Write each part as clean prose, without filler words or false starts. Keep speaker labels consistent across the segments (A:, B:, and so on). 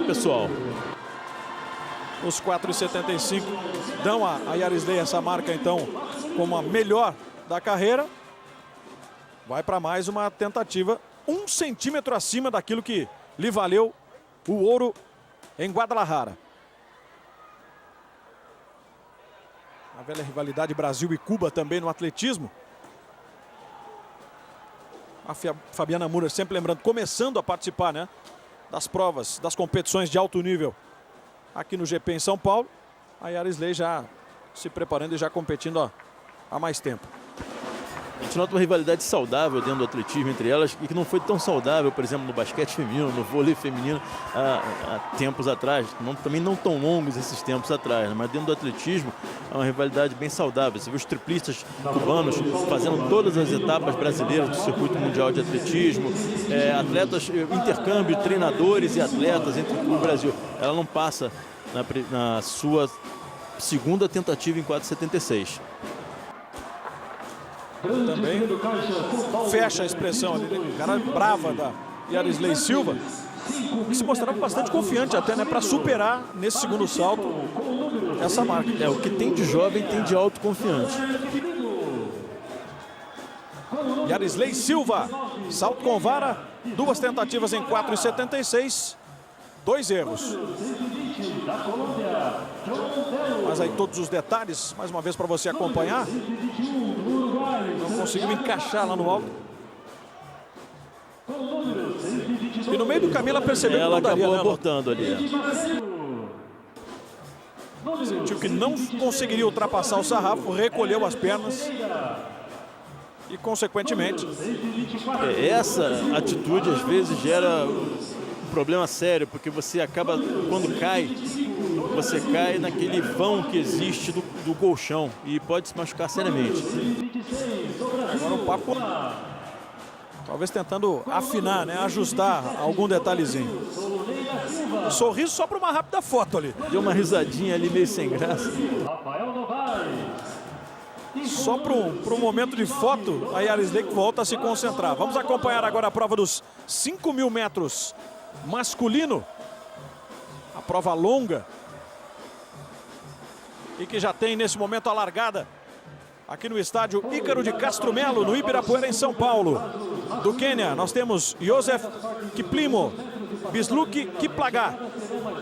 A: Pessoal,
B: os 4,75 dão a Yarisley essa marca então como a melhor da carreira. Vai para mais uma tentativa 1 centímetro acima daquilo que lhe valeu o ouro em Guadalajara. A velha rivalidade Brasil e Cuba também no atletismo. A Fabiana Müller, sempre lembrando, começando a participar, né, das provas, das competições de alto nível aqui no GP em São Paulo. A Yarisley já se preparando e já competindo há mais tempo.
A: A gente nota uma rivalidade saudável dentro do atletismo entre elas e que não foi tão saudável, por exemplo, no basquete feminino, no vôlei feminino há tempos atrás. Também não tão longos esses tempos atrás, né? Mas dentro do atletismo é uma rivalidade bem saudável. Você vê os triplistas cubanos fazendo todas as etapas brasileiras do circuito mundial de atletismo, atletas, intercâmbio, treinadores e atletas entre o Brasil. Ela não passa na sua segunda tentativa em 4,76.
B: Também fecha a expressão ali, né? Cara brava da Yarisley Silva, que se mostrava bastante confiante até, né, para superar nesse segundo salto essa marca.
A: O que tem de jovem tem de autoconfiante.
B: Yarisley Silva, salto com vara, 2 tentativas em 4,76, 2 erros. Mas aí todos os detalhes, mais uma vez para você acompanhar. Não conseguiu encaixar lá no alto. E no meio do caminho ela percebeu que não daria,
A: acabou abortando ali.
B: Sentiu que não conseguiria ultrapassar o sarrafo, recolheu as pernas e, consequentemente,
A: essa atitude às vezes gera um problema sério, porque você acaba, quando cai, você cai naquele vão que existe do colchão e pode se machucar seriamente.
B: Agora um papo, talvez tentando afinar, né, ajustar algum detalhezinho. Um sorriso só para uma rápida foto ali.
A: Deu uma risadinha ali meio sem graça.
B: Só para um momento de foto, a Yarisley volta a se concentrar. Vamos acompanhar agora a prova dos 5.000 metros masculino. A prova longa. E que já tem nesse momento a largada aqui no estádio Ícaro de Castro Melo, no Ibirapuera, em São Paulo. Do Quênia, nós temos Joseph Kiplimo, Bisluk Kiplagat.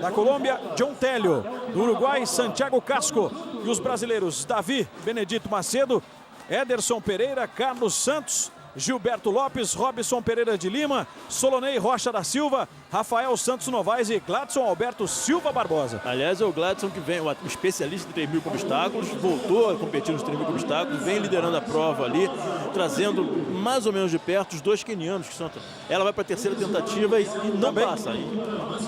B: Da Colômbia, John Telho. Do Uruguai, Santiago Casco. E os brasileiros, Davi Benedito Macedo, Ederson Pereira, Carlos Santos, Gilberto Lopes, Robson Pereira de Lima, Solonei Rocha da Silva, Rafael Santos Novaes e Gladson Alberto Silva Barbosa.
A: Aliás, é o Gladson que vem, o especialista de 3.000 com obstáculos, voltou a competir nos 3.000 com obstáculos, vem liderando a prova ali, trazendo mais ou menos de perto os 2 quenianos que são. Ela vai para a terceira tentativa e não passa.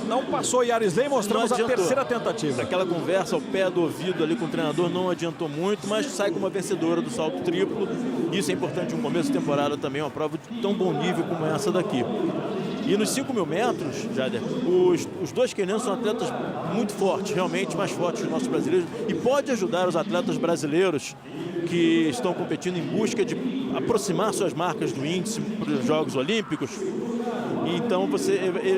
B: Não passou Yarisley, mostramos a terceira tentativa.
A: Aquela conversa ao pé do ouvido ali com o treinador não adiantou muito, mas sai como uma vencedora do salto triplo. Isso é importante no começo de temporada também, uma prova de tão bom nível como essa daqui. E nos 5.000 metros, Jader, os 2 quenianos são atletas muito fortes, realmente mais fortes que os nossos brasileiros, e pode ajudar os atletas brasileiros que estão competindo em busca de aproximar suas marcas do índice para os Jogos Olímpicos. E então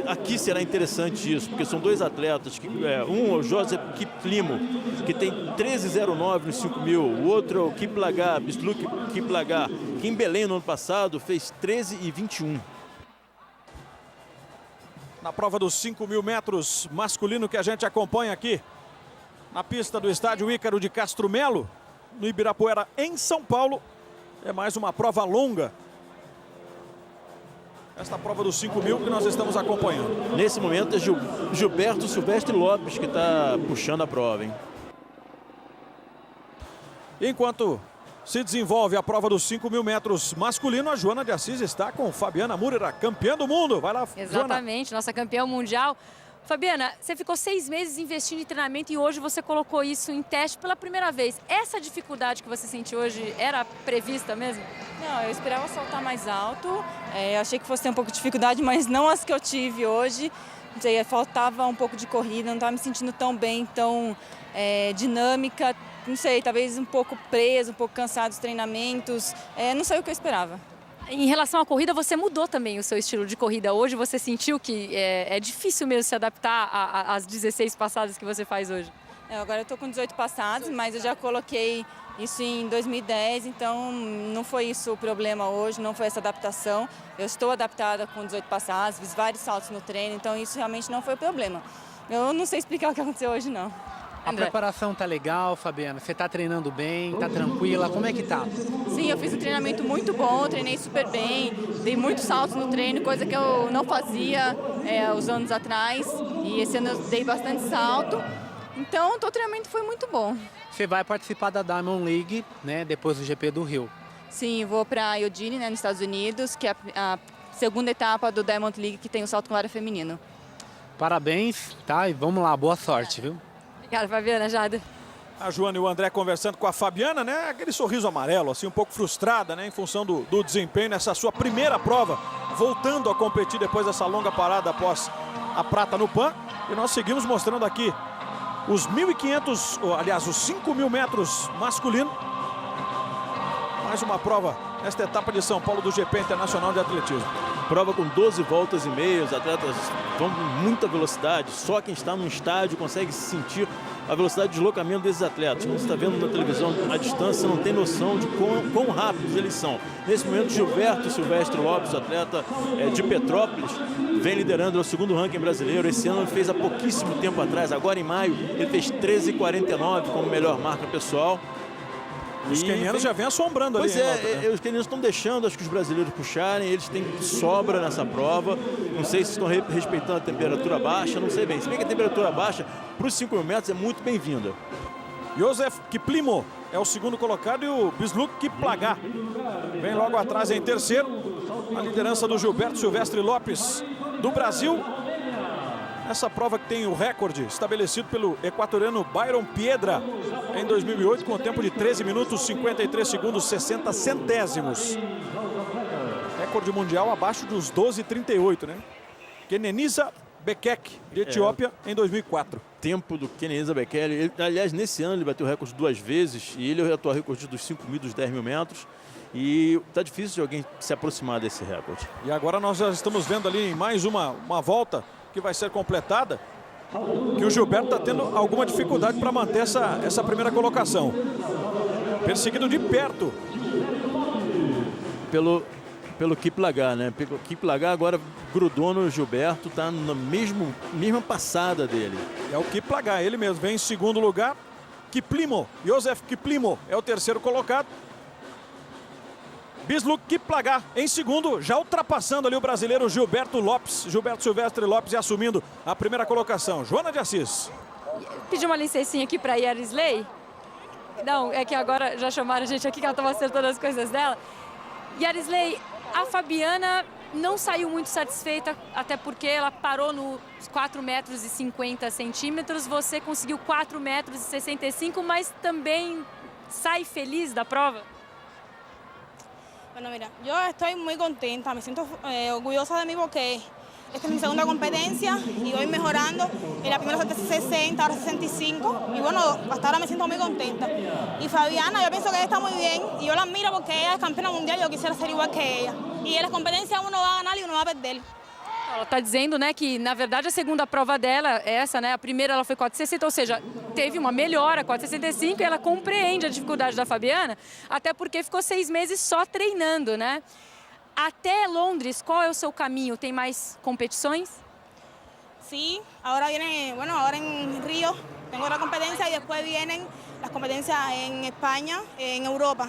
A: aqui será interessante isso, porque são 2 atletas, um é o Joseph Kiplimo, que tem 13,09 nos 5.000, o outro é o Kiplagat, Bisluk Kiplagat, que em Belém no ano passado fez 13,21.
B: Na prova dos 5.000 metros masculino que a gente acompanha aqui na pista do estádio Ícaro de Castro Melo, no Ibirapuera, em São Paulo. É mais uma prova longa. Esta prova dos 5.000 que nós estamos acompanhando.
A: Nesse momento é Gilberto Silvestre Lopes que está puxando a prova, hein?
B: Enquanto se desenvolve a prova dos 5.000 metros masculino, a Joana de Assis está com Fabiana Müller, a campeã do mundo. Vai lá,
C: exatamente,
B: Joana.
C: Nossa campeã mundial. Fabiana, você ficou 6 meses investindo em treinamento e hoje você colocou isso em teste pela primeira vez. Essa dificuldade que você sentiu hoje era prevista mesmo?
D: Não, eu esperava saltar mais alto. Eu achei que fosse ter um pouco de dificuldade, mas não as que eu tive hoje. Faltava um pouco de corrida, não estava me sentindo tão bem, tão dinâmica. Não sei, talvez um pouco preso, um pouco cansado dos treinamentos. Não sei o que eu esperava.
C: Em relação à corrida, você mudou também o seu estilo de corrida. Hoje você sentiu que é difícil mesmo se adaptar às 16 passadas que você faz hoje?
D: Agora eu estou com 18 passadas, mas eu já coloquei isso em 2010, então não foi isso o problema hoje, não foi essa adaptação. Eu estou adaptada com 18 passadas, fiz vários saltos no treino, então isso realmente não foi o problema. Eu não sei explicar o que aconteceu hoje, não.
E: A preparação tá legal, Fabiana? Você tá treinando bem, tá tranquila? Como é que tá?
D: Sim, eu fiz um treinamento muito bom, treinei super bem, dei muitos saltos no treino, coisa que eu não fazia uns anos atrás. E esse ano eu dei bastante salto, então o treinamento foi muito bom.
E: Você vai participar da Diamond League, né, depois do GP do Rio.
D: Sim, vou para Eugene, né, nos Estados Unidos, que é a segunda etapa do Diamond League, que tem o salto com vara feminino.
E: Parabéns, tá? E vamos lá, boa sorte, viu?
C: Obrigada, Fabiana. Jada.
B: A Joana e o André conversando com a Fabiana, né? Aquele sorriso amarelo, assim, um pouco frustrada, né? Em função do desempenho nessa sua primeira prova, voltando a competir depois dessa longa parada após a prata no PAN. E nós seguimos mostrando aqui os 1.500, aliás, os 5.000 metros masculino. Mais uma prova nesta etapa de São Paulo do GP Internacional de Atletismo.
A: Prova com 12 voltas e meia, os atletas vão com muita velocidade, só quem está no estádio consegue sentir a velocidade de deslocamento desses atletas. Quando você está vendo na televisão à distância, você não tem noção de quão rápidos eles são. Nesse momento, Gilberto Silvestre Lopes, atleta de Petrópolis, vem liderando o segundo ranking brasileiro. Esse ano ele fez há pouquíssimo tempo atrás, agora em maio, ele fez 13,49 como melhor marca pessoal.
B: Os quenianos já vêm assombrando ali.
A: Pois é, os quenianos estão deixando, acho que os brasileiros puxarem, eles têm sobra nessa prova. Não sei se estão respeitando a temperatura baixa, não sei bem. Se bem que a temperatura baixa para os 5.000 metros é muito bem-vinda.
B: Josef Kiplimo é o segundo colocado e o Bisluk Kiplagat vem logo atrás em terceiro. A liderança do Gilberto Silvestre Lopes do Brasil. Essa prova que tem o recorde estabelecido pelo equatoriano Byron Piedra em 2008, com o tempo de 13 minutos, 53 segundos, 60 centésimos. Recorde mundial abaixo dos 12,38, né? Kenenisa Bekele, de Etiópia, em 2004.
A: Tempo do Kenenisa Bekele. Aliás, nesse ano ele bateu o recorde 2 vezes e ele é o atual recorde dos 5.000 e dos 10.000 metros. E tá difícil de alguém se aproximar desse recorde.
B: E agora nós já estamos vendo ali em mais uma volta que vai ser completada, que o Gilberto está tendo alguma dificuldade para manter essa primeira colocação. Perseguido de perto
A: pelo Kiplagat, né? O Kiplagat agora grudou no Gilberto, está na mesma passada dele.
B: É o Kiplagat, ele mesmo, vem em segundo lugar. Kiplimo, Josef Kiplimo é o terceiro colocado. Bisluk Kiplagat em segundo, já ultrapassando ali o brasileiro Gilberto Silvestre Lopes e assumindo a primeira colocação. Joana de Assis.
C: Pedi uma licencinha aqui para Yarisley. Não, é que agora já chamaram a gente aqui que ela estava acertando as coisas dela. Yarisley, a Fabiana não saiu muito satisfeita, até porque ela parou nos 4 metros e 50 centímetros. Você conseguiu 4 metros e 65, mas também sai feliz da prova?
F: Bueno, mira, yo estoy muy contenta, me siento orgullosa de mí porque esta es mi segunda competencia y voy mejorando. En la primera 60, ahora 65 y bueno, hasta ahora me siento muy contenta. Y Fabiana, yo pienso que ella está muy bien y yo la admiro porque ella es campeona mundial y yo quisiera ser igual que ella. Y en las competencias uno va a ganar y uno va a perder.
C: Ela está dizendo, né, que na verdade a segunda prova dela é essa, né? A primeira ela foi 4,60, ou seja, teve uma melhora, 4,65, e ela compreende a dificuldade da Fabiana, até porque ficou 6 meses só treinando, né? Até Londres, qual é o seu caminho? Tem mais competições?
F: Sí, ahora viene, bueno, ahora en Río tengo otra competencia y después vienen las competencias en España, en Europa.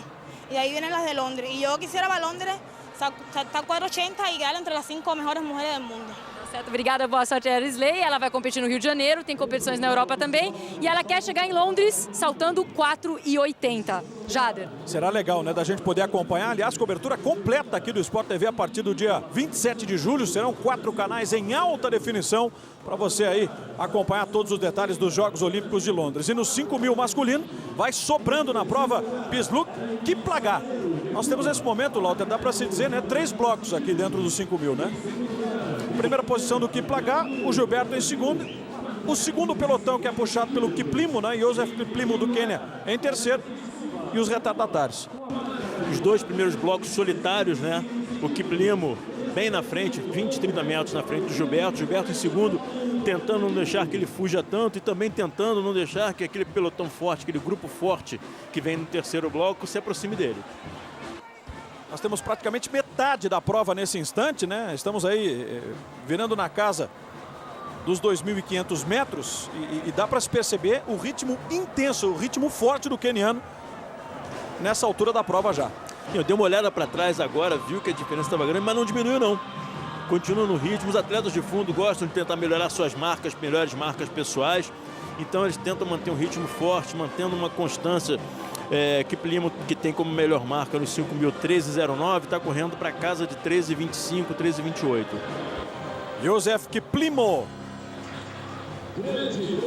F: Y ahí vienen las de Londres. Y yo quisiera para Londres saltar 4,80 e quedar entre as 5 melhores mulheres do mundo.
C: Certo, obrigada, boa sorte, Yarisley. Ela vai competir no Rio de Janeiro, tem competições na Europa também. E ela quer chegar em Londres saltando 4,80. Jader.
B: Será legal, né, da gente poder acompanhar. Aliás, cobertura completa aqui do Sport TV a partir do dia 27 de julho. Serão 4 canais em alta definição para você aí acompanhar todos os detalhes dos Jogos Olímpicos de Londres. E no 5.000 masculino, vai sobrando na prova Bisluk Kiplagat. Nós temos nesse momento, Lauter, dá para se dizer, né, 3 blocos aqui dentro dos 5.000, né? Primeira posição do Kiplagat, o Gilberto em segundo. O segundo pelotão que é puxado pelo Kiplimo, né? Josef Kiplimo do Quênia em terceiro. E os retardatários.
A: Os 2 primeiros blocos solitários, né? O Kiplimo bem na frente, 20, 30 metros na frente do Gilberto. Gilberto em segundo, tentando não deixar que ele fuja tanto e também tentando não deixar que aquele pelotão forte, aquele grupo forte que vem no terceiro bloco se aproxime dele.
B: Nós temos praticamente metade da prova nesse instante, né? Estamos aí virando na casa dos 2.500 metros e dá para se perceber o ritmo intenso, o ritmo forte do queniano nessa altura da prova já.
A: Eu dei uma olhada para trás agora, viu que a diferença estava grande, mas não diminuiu não. Continua no ritmo, os atletas de fundo gostam de tentar melhorar suas marcas, melhores marcas pessoais. Então eles tentam manter um ritmo forte, mantendo uma constância. Kiplimo, que tem como melhor marca nos 5.000 13,09, está correndo para casa de 13,25, 13,28.
B: Joseph Kiplimo.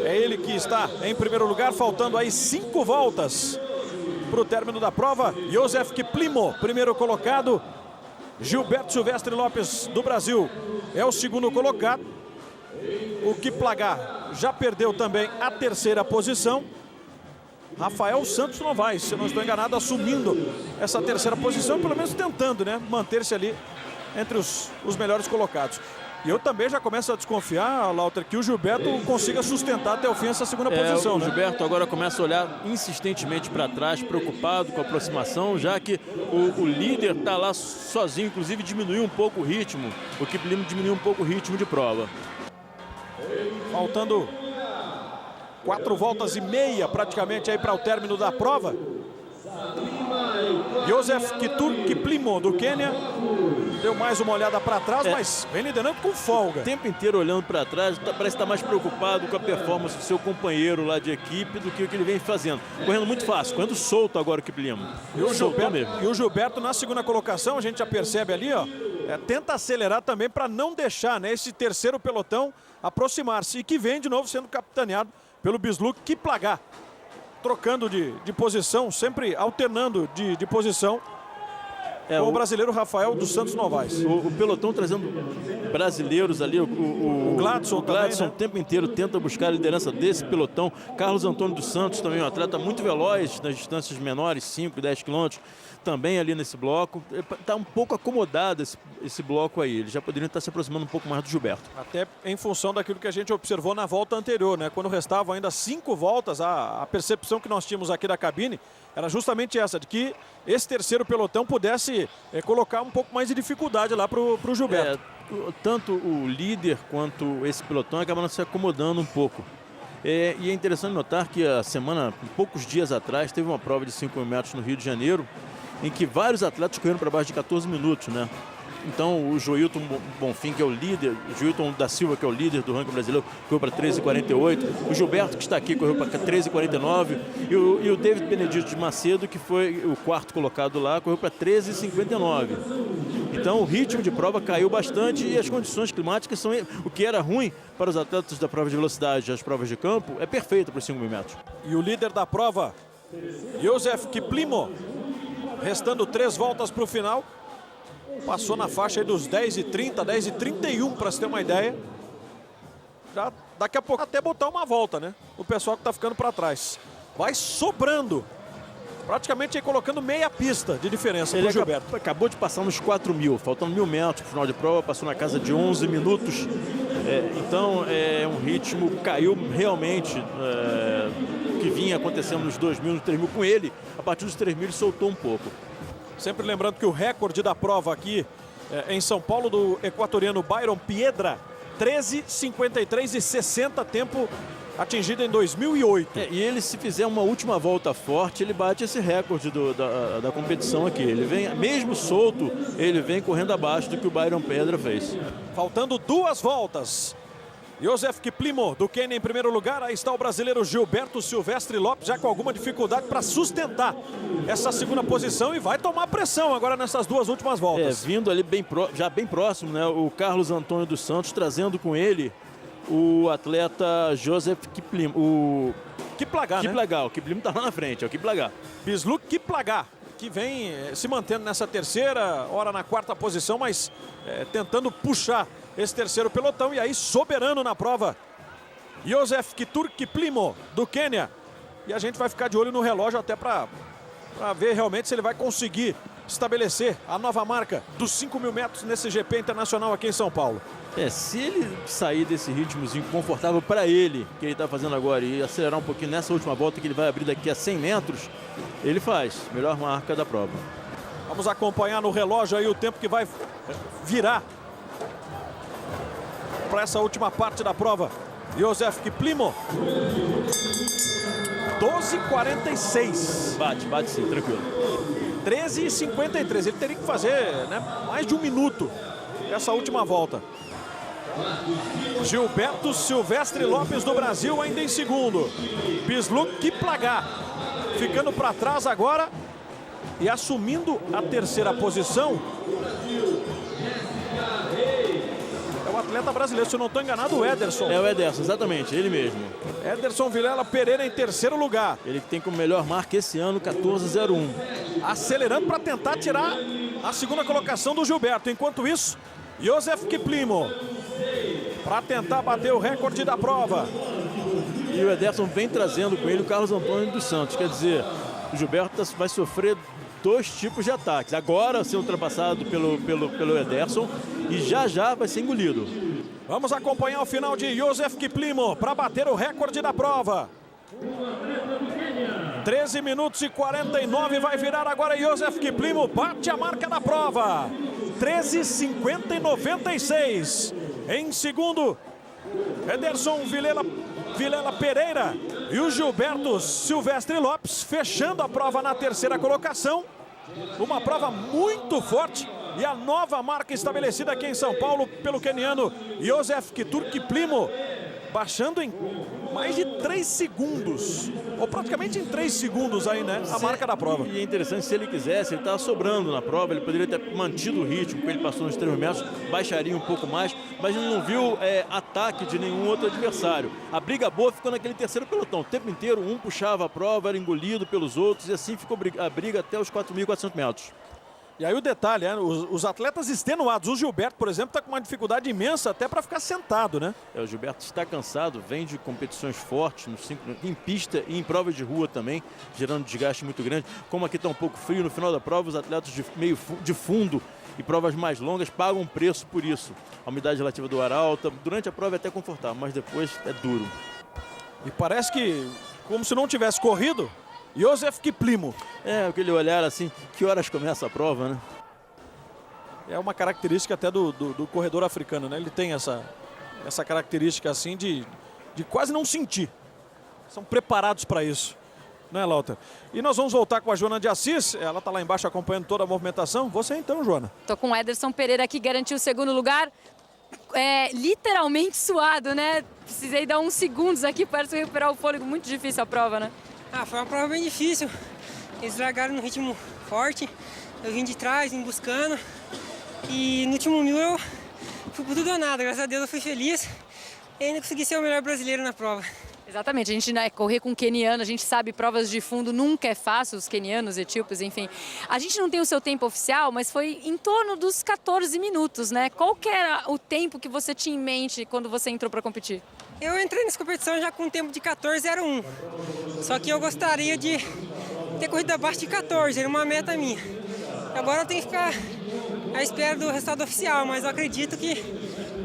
B: É ele que está em primeiro lugar, faltando aí 5 voltas para o término da prova. Joseph Kiplimo, primeiro colocado. Gilberto Silvestre Lopes, do Brasil, é o segundo colocado. O Kiplagat já perdeu também a terceira posição. Rafael Santos Novaes, se eu não estou enganado, assumindo essa terceira posição, pelo menos tentando, né, manter-se ali entre os melhores colocados. E eu também já começo a desconfiar, Lauter, que o Gilberto consiga sustentar até o fim essa segunda posição.
A: O Gilberto agora começa a olhar insistentemente para trás, preocupado com a aproximação, já que o líder está lá sozinho, inclusive diminuiu um pouco o ritmo. O Kiplimo diminuiu um pouco o ritmo de prova.
B: Faltando 4 voltas e meia praticamente aí para o término da prova. Joseph Kiplimo, do Quênia, deu mais uma olhada para trás, mas vem liderando com folga.
A: O tempo inteiro olhando para trás, parece estar mais preocupado com a performance do seu companheiro lá de equipe do que o que ele vem fazendo. Correndo muito fácil, correndo solto agora o Kiplimo.
B: E o Gilberto na segunda colocação, a gente já percebe ali, ó, tenta acelerar também para não deixar, né, esse terceiro pelotão aproximar-se. E que vem de novo sendo capitaneado pelo Bisluk Kiplagat, trocando de posição, sempre alternando de posição com o brasileiro Rafael dos Santos Novaes.
A: O pelotão trazendo brasileiros ali, o
B: Gladson também, né?
A: O tempo inteiro tenta buscar a liderança desse pelotão. Carlos Antônio dos Santos também, um atleta muito veloz nas distâncias menores, 5 e 10 quilômetros, também ali nesse bloco. Está um pouco acomodado esse bloco aí. Eles já poderiam estar se aproximando um pouco mais do Gilberto.
B: Até em função daquilo que a gente observou na volta anterior, né? Quando restavam ainda 5 voltas, a percepção que nós tínhamos aqui da cabine era justamente essa, de que esse terceiro pelotão pudesse colocar um pouco mais de dificuldade lá para o Gilberto.
A: Tanto o líder quanto esse pelotão acabam se acomodando um pouco. E é interessante notar que a semana, poucos dias atrás, teve uma prova de 5.000 metros no Rio de Janeiro, em que vários atletas correram para baixo de 14 minutos, né? Então o Joilton Bonfim, que é o líder, o Joilton da Silva, que é o líder do ranking brasileiro, correu para 13,48. O Gilberto, que está aqui, correu para 13,49. E o David Benedito de Macedo, que foi o quarto colocado lá, correu para 13,59. Então o ritmo de prova caiu bastante e as condições climáticas são o que era ruim para os atletas da prova de velocidade, as provas de campo, é perfeito para os 5.000 metros.
B: E o líder da prova, Joseph Kiplimo, restando 3 voltas para o final, passou na faixa aí dos 10,30, 10,31, para se ter uma ideia. Já daqui a pouco até botar uma volta, né? O pessoal que está ficando para trás. Vai sobrando. Praticamente aí colocando meia pista de diferença para o Gilberto.
A: Acabou de passar nos 4.000, faltando 1.000 metros para o final de prova, passou na casa de 11 minutos. Então um ritmo caiu realmente, que vinha acontecendo nos 2.000, nos 3.000 com ele. A partir dos 3.000 ele soltou um pouco.
B: Sempre lembrando que o recorde da prova aqui em São Paulo do equatoriano Byron Piedra, 13:53:60, tempo atingido em 2008.
A: E ele, se fizer uma última volta forte, ele bate esse recorde da competição aqui. Ele vem, mesmo solto, ele vem correndo abaixo do que o Byron Piedra fez.
B: Faltando 2 voltas. Joseph Kiplimo, do Quênia, em primeiro lugar. Aí está o brasileiro Gilberto Silvestre Lopes, já com alguma dificuldade para sustentar essa segunda posição, e vai tomar pressão agora nessas 2 últimas voltas.
A: Vindo ali já bem próximo, né? O Carlos Antônio dos Santos, trazendo com ele o atleta Joseph Kiplimo. O
B: Kiplagat, né?
A: O Kiplimo está lá na frente, é o Kiplagat.
B: Bisluk Kiplagat, que vem se mantendo nessa terceira, ora na 4ª posição, mas tentando puxar esse terceiro pelotão, e aí soberano na prova, Joseph Kiplimo, do Quênia. E a gente vai ficar de olho no relógio até para ver realmente se ele vai conseguir estabelecer a nova marca dos 5.000 metros nesse GP internacional aqui em São Paulo.
A: Se ele sair desse ritmozinho confortável para ele, que ele está fazendo agora, e acelerar um pouquinho nessa última volta que ele vai abrir daqui a 100 metros, ele faz. Melhor marca da prova.
B: Vamos acompanhar no relógio aí o tempo que vai virar para essa última parte da prova. Józef Kiplimo. 12:46.
A: Bate sim, tranquilo.
B: 13:53. Ele teria que fazer, né, mais de 1 minuto essa última volta. Gilberto Silvestre Lopes do Brasil ainda em segundo. Bisluk Kiplagat ficando para trás agora e assumindo a terceira posição. É o atleta brasileiro, se eu não estou enganado, o Ederson.
A: É o Ederson, exatamente, ele mesmo.
B: Ederson Vilela Pereira em terceiro lugar.
A: Ele que tem como melhor marca esse ano 14:01.
B: Acelerando para tentar tirar a segunda colocação do Gilberto. Enquanto isso, Józef Kiplimo para tentar bater o recorde da prova.
A: E o Ederson vem trazendo com ele o Carlos Antônio dos Santos. Quer dizer, o Gilberto vai sofrer 2 tipos de ataques. Agora ser ultrapassado pelo Ederson e já vai ser engolido.
B: Vamos acompanhar o final de Józef Kiplimo para bater o recorde da prova. 13 minutos e 49 vai virar agora. Józef Kiplimo bate a marca da prova. 13:50:96. Em segundo, Ederson Vilela Pereira e o Gilberto Silvestre Lopes fechando a prova na terceira colocação. Uma prova muito forte e a nova marca estabelecida aqui em São Paulo pelo queniano Józef Kiplimo, baixando em mais de 3 segundos, ou praticamente em 3 segundos aí, né, a marca da prova.
A: E é interessante, se ele quisesse, ele estava sobrando na prova, ele poderia ter mantido o ritmo que ele passou nos 3 metros, baixaria um pouco mais, mas não viu ataque de nenhum outro adversário. A briga boa ficou naquele terceiro pelotão, o tempo inteiro um puxava a prova, era engolido pelos outros e assim ficou a briga até os 4.400 metros.
B: E aí o detalhe, os atletas extenuados, o Gilberto, por exemplo, está com uma dificuldade imensa até para ficar sentado, né?
A: O Gilberto está cansado, vem de competições fortes em pista e em prova de rua também, gerando desgaste muito grande. Como aqui está um pouco frio, no final da prova os atletas de fundo e provas mais longas pagam um preço por isso. A umidade relativa do ar alta, durante a prova é até confortável, mas depois é duro.
B: E parece que, como se não tivesse corrido, Józef Kiplimo.
A: Aquele olhar assim, que horas começa a prova, né?
B: É uma característica até do corredor africano, né? Ele tem essa característica assim de quase não sentir. São preparados para isso, né, Lauter? E nós vamos voltar com a Joana de Assis. Ela está lá embaixo acompanhando toda a movimentação. Você então, Joana.
C: Tô com o Ederson Pereira aqui, garantiu o segundo lugar. Literalmente suado, né? Precisei dar uns segundos aqui para recuperar o fôlego. Muito difícil a prova, né?
G: Foi uma prova bem difícil. Eles largaram no ritmo forte. Eu vim de trás, vim buscando. E no último 1000 eu fui por tudo ou nada. Graças a Deus eu fui feliz. E ainda consegui ser o melhor brasileiro na prova.
C: Exatamente, a gente correr com o queniano, a gente sabe, provas de fundo nunca é fácil, os quenianos, etíopes, enfim. A gente não tem o seu tempo oficial, mas foi em torno dos 14 minutos, né? Qual que era o tempo que você tinha em mente quando você entrou para competir?
G: Eu entrei nessa competição já com um tempo de 14:01. Só que eu gostaria de ter corrido abaixo de 14, era uma meta minha. Agora eu tenho que ficar à espera do resultado oficial, mas eu acredito que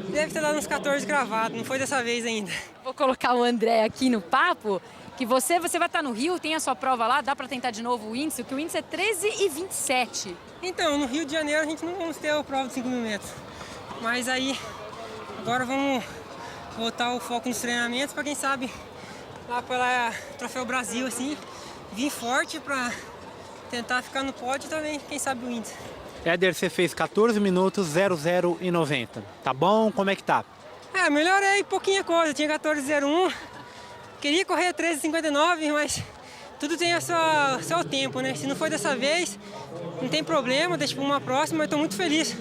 G: deve ter dado uns 14 gravado, não foi dessa vez ainda.
C: Vou colocar o André aqui no papo, que você vai estar no Rio, tem a sua prova lá, dá para tentar de novo o índice, que o índice é 13:27.
G: Então, no Rio de Janeiro a gente não vamos ter a prova de 5.000 metros. Mas aí, agora vamos voltar o foco nos treinamentos para quem sabe lá pela Troféu Brasil, assim, vir forte para tentar ficar no pódio também, quem sabe o índice.
E: Éder, você fez 14 minutos 00:90. Tá bom? Como é que tá?
G: Melhorei pouquinha coisa, tinha 14:01, queria correr 13:59, mas tudo tem o seu tempo, né? Se não foi dessa vez, não tem problema, deixa para uma próxima, eu estou muito feliz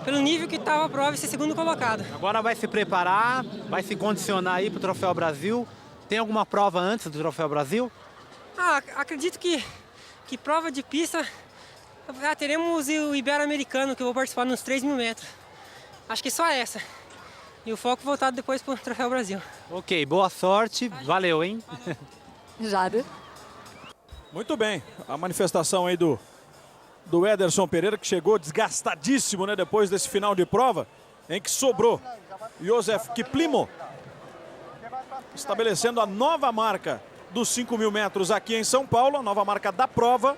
G: pelo nível que estava a prova e ser segundo colocado.
E: Agora vai se preparar, vai se condicionar aí pro Troféu Brasil. Tem alguma prova antes do Troféu Brasil?
G: Acredito que prova de pista, teremos o Ibero-Americano, que eu vou participar nos 3.000 metros. Acho que só essa. E o foco voltado depois pro Troféu Brasil.
E: Ok, boa sorte. Valeu, hein?
C: Jada.
B: Muito bem, a manifestação aí do do Ederson Pereira, que chegou desgastadíssimo, né, depois desse final de prova, em que sobrou Josef Kiplimo, estabelecendo a nova marca dos 5.000 metros aqui em São Paulo, a nova marca da prova.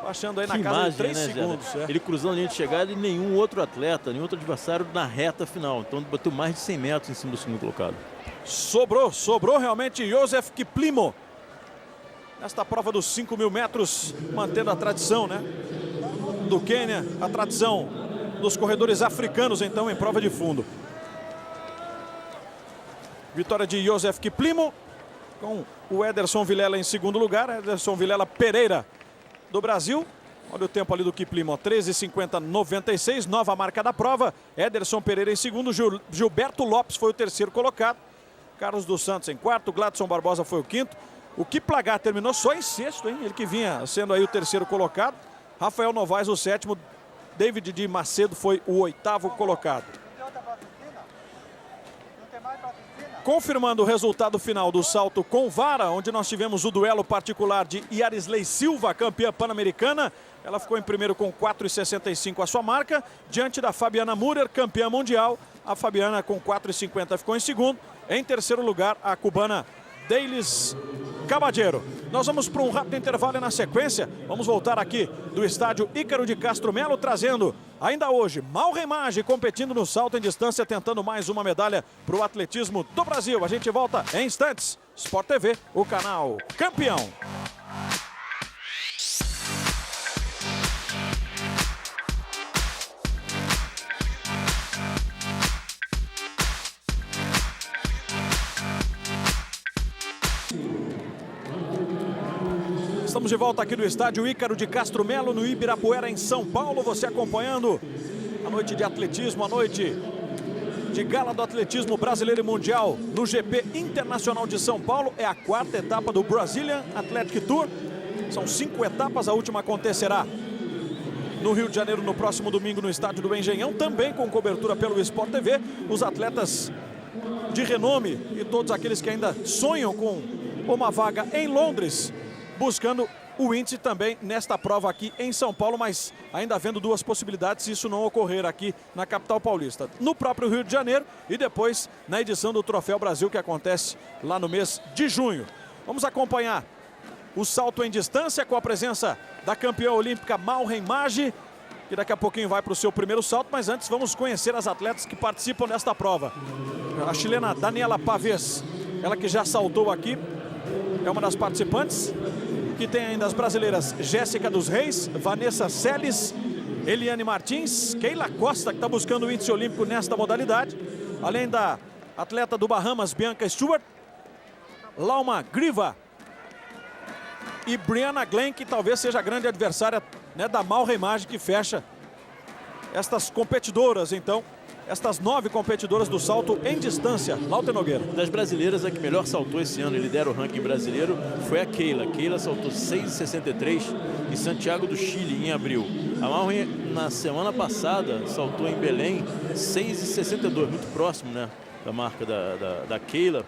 B: Baixando aí na casa de 3 segundos.
A: Ele cruzando a linha de chegada e nenhum outro atleta, nenhum outro adversário na reta final. Então bateu mais de 100 metros em cima do segundo colocado.
B: Sobrou realmente Josef Kiplimo. Nesta prova dos 5.000 metros, mantendo a tradição, né, do Quênia, a tradição dos corredores africanos, então, em prova de fundo. Vitória de Josef Kiplimo, com o Ederson Vilela em segundo lugar. Ederson Vilela Pereira, do Brasil. Olha o tempo ali do Kiplimo, 13:50:96, nova marca da prova. Ederson Pereira em segundo, Gilberto Lopes foi o terceiro colocado. Carlos dos Santos em quarto, Gladson Barbosa foi o quinto. O Kiplagat terminou só em sexto, hein? Ele que vinha sendo aí o terceiro colocado. Rafael Novaes o sétimo, David de Macedo foi o oitavo colocado. Confirmando o resultado final do salto com vara, onde nós tivemos o duelo particular de Yarisley Silva, campeã pan-americana. Ela ficou em primeiro com 4,65 a sua marca, diante da Fabiana Müller, campeã mundial. A Fabiana com 4,50 ficou em segundo. Em terceiro lugar, a cubana Deilis Caballero. Nós vamos para um rápido intervalo e na sequência vamos voltar aqui do estádio Ícaro de Castro Melo, trazendo ainda hoje Malren Maggi competindo no salto em distância, tentando mais uma medalha para o atletismo do Brasil. A gente volta em instantes. Sport TV, o canal campeão. Estamos de volta aqui no estádio Ícaro de Castro Melo, no Ibirapuera, em São Paulo. Você acompanhando a noite de atletismo, a noite de gala do atletismo brasileiro e mundial no GP Internacional de São Paulo. É a quarta etapa do Brazilian Athletic Tour. São 5 etapas, a última acontecerá no Rio de Janeiro no próximo domingo no estádio do Engenhão, também com cobertura pelo Sport TV. Os atletas de renome e todos aqueles que ainda sonham com uma vaga em Londres, buscando o índice também nesta prova aqui em São Paulo, mas ainda havendo duas possibilidades se isso não ocorrer aqui na capital paulista. No próprio Rio de Janeiro e depois na edição do Troféu Brasil, que acontece lá no mês de junho. Vamos acompanhar o salto em distância com a presença da campeã olímpica Malren Maggi, que daqui a pouquinho vai para o seu primeiro salto, mas antes vamos conhecer as atletas que participam desta prova. A chilena Daniela Pavés, ela que já saltou aqui, é uma das participantes. Que tem ainda as brasileiras Jéssica dos Reis, Vanessa Celes, Eliane Martins, Keila Costa, que está buscando o índice olímpico nesta modalidade. Além da atleta do Bahamas, Bianca Stewart, Lauma Griva e Brianna Glenn, que talvez seja a grande adversária, né, da Malren Maggi, que fecha estas competidoras, então. Estas 9 competidoras do salto em distância. Lauter Nogueira.
A: Das brasileiras, a que melhor saltou esse ano e lidera o ranking brasileiro foi a Keila. Keila saltou 6,63 em Santiago do Chile, em abril. A Malren, na semana passada, saltou em Belém 6,62, muito próximo, né, da marca da Keila,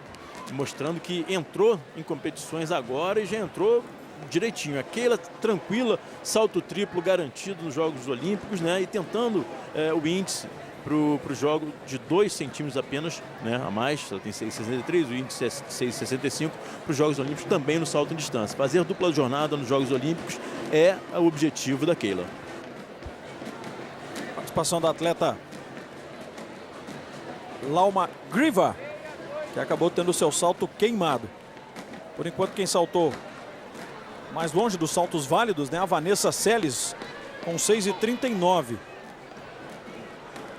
A: mostrando que entrou em competições agora e já entrou direitinho. A Keila tranquila, salto triplo garantido nos Jogos Olímpicos, né, e tentando o índice para o jogo de 2 centímetros apenas, né, a mais. Ela tem 6,63, o índice é 6,65 para os Jogos Olímpicos, também no salto em distância. Fazer dupla jornada nos Jogos Olímpicos é o objetivo da Keila.
B: Participação da atleta Lauma Griva, que acabou tendo o seu salto queimado. Por enquanto, quem saltou mais longe dos saltos válidos, né, a Vanessa Celes, com 6,39.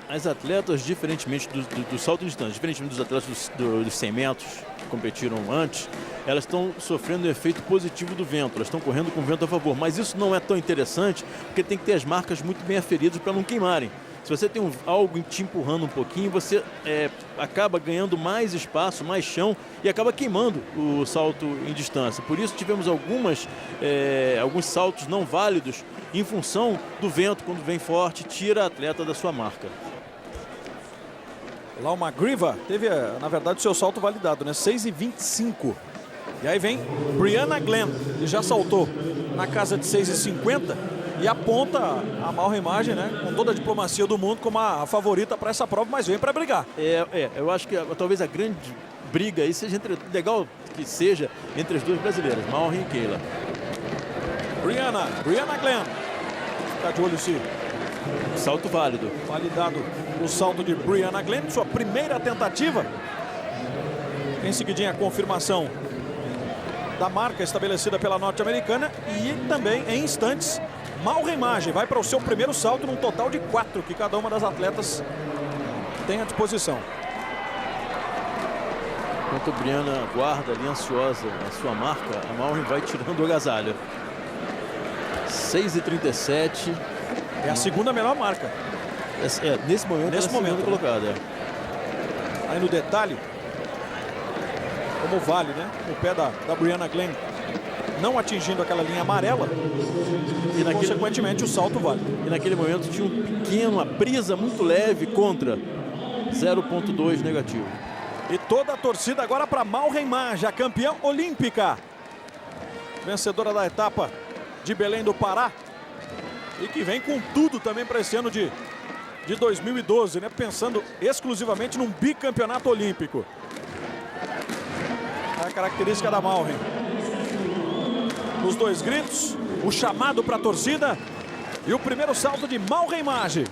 A: As atletas, diferentemente do salto em distância, diferentemente dos atletas dos 100 metros que competiram antes, elas estão sofrendo o efeito positivo do vento, elas estão correndo com o vento a favor, mas isso não é tão interessante, porque tem que ter as marcas muito bem aferidas para não queimarem. Se você tem algo te empurrando um pouquinho, você acaba ganhando mais espaço, mais chão e acaba queimando o salto em distância. Por isso tivemos alguns saltos não válidos em função do vento, quando vem forte, tira a atleta da sua marca.
B: Lauma Griva teve, na verdade, o seu salto validado, né? 6,25. E aí vem Brianna Glenn, que já saltou na casa de 6,50 E aponta a Malra Imagem, né, com toda a diplomacia do mundo, como a favorita para essa prova, mas vem para brigar.
A: Eu acho que talvez a grande briga aí seja legal que seja entre as duas brasileiras, Malra e Keila.
B: Brianna Glenn. Fica de olho se
A: salto válido.
B: Validado o salto de Brianna Glenn, sua primeira tentativa. Em seguidinha a confirmação da marca estabelecida pela norte-americana e também em instantes Malra Imagem vai para o seu primeiro salto num total de 4 que cada uma das atletas tem à disposição.
A: Enquanto a Brianna guarda ali ansiosa a sua marca, a Malra vai tirando o agasalho. 6,37.
B: É a segunda melhor marca.
A: Nesse momento colocada.
B: Aí no detalhe, como vale, né? O pé da Brianna Glenn não atingindo aquela linha amarela e consequentemente o salto vale.
A: E naquele momento tinha uma brisa muito leve contra 0,2 negativo.
B: E toda a torcida agora para Malra Imagem, a campeã olímpica. Vencedora da etapa de Belém do Pará. E que vem com tudo também para esse ano de 2012, né? Pensando exclusivamente num bicampeonato olímpico. A característica da Malra. Os dois gritos, o chamado para a torcida e o primeiro salto de Malra Imagem.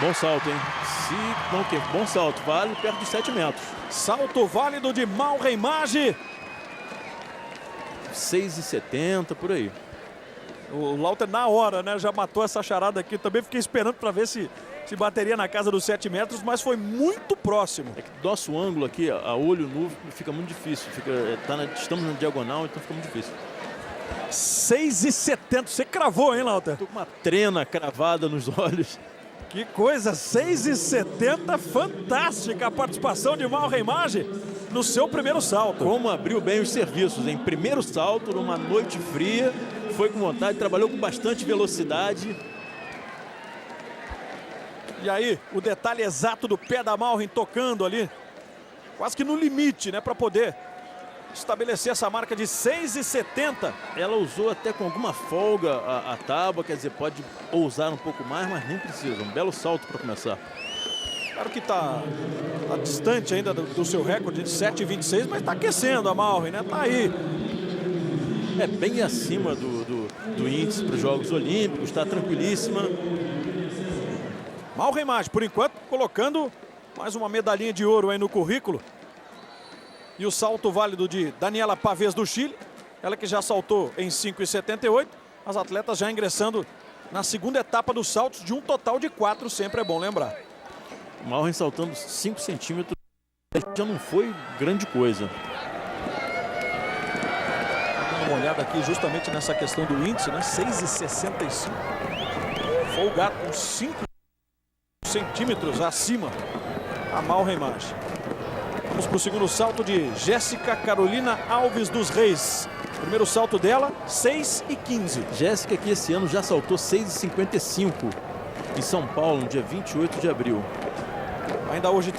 A: Bom salto, hein? Bom salto, vale perto de 7 metros.
B: Salto válido de Malra Imagem.
A: 6,70 por aí.
B: O Lauter na hora, né? Já matou essa charada aqui. Também fiquei esperando para ver se bateria na casa dos 7 metros, mas foi muito próximo.
A: É que nosso ângulo aqui, a olho nu, fica muito difícil. Estamos na diagonal, então fica muito difícil.
B: 6,70. Você cravou, hein, Lauter?
A: Tô com uma trena cravada nos olhos.
B: Que coisa, 6,70, fantástica a participação de Malra Imagem no seu primeiro salto.
A: Como abriu bem os serviços, em primeiro salto, numa noite fria, foi com vontade, trabalhou com bastante velocidade.
B: E aí, o detalhe exato do pé da Malra tocando ali, quase que no limite, né, para poder estabelecer essa marca de 6,70.
A: Ela usou até com alguma folga a tábua, quer dizer, pode ousar um pouco mais, mas nem precisa. Um belo salto para começar.
B: Claro que tá distante ainda do seu recorde de 7,26, mas tá aquecendo a Malra, né? Tá aí.
A: É bem acima do índice para os Jogos Olímpicos, está tranquilíssima.
B: Malra Imagem, por enquanto, colocando mais uma medalhinha de ouro aí no currículo. E o salto válido de Daniela Pavés do Chile, ela que já saltou em 5,78. As atletas já ingressando na segunda etapa dos saltos de um total de 4, sempre é bom lembrar.
A: Malra saltando 5 centímetros, já não foi grande coisa.
B: Dá uma olhada aqui justamente nessa questão do índice, né? 6,65. Folgado com 5 centímetros acima a Malra Imagem. Vamos para o segundo salto de Jéssica Carolina Alves dos Reis. Primeiro salto dela, 6,15.
A: Jéssica que esse ano já saltou 6,55 em São Paulo, no dia 28 de abril.
B: Ainda hoje tem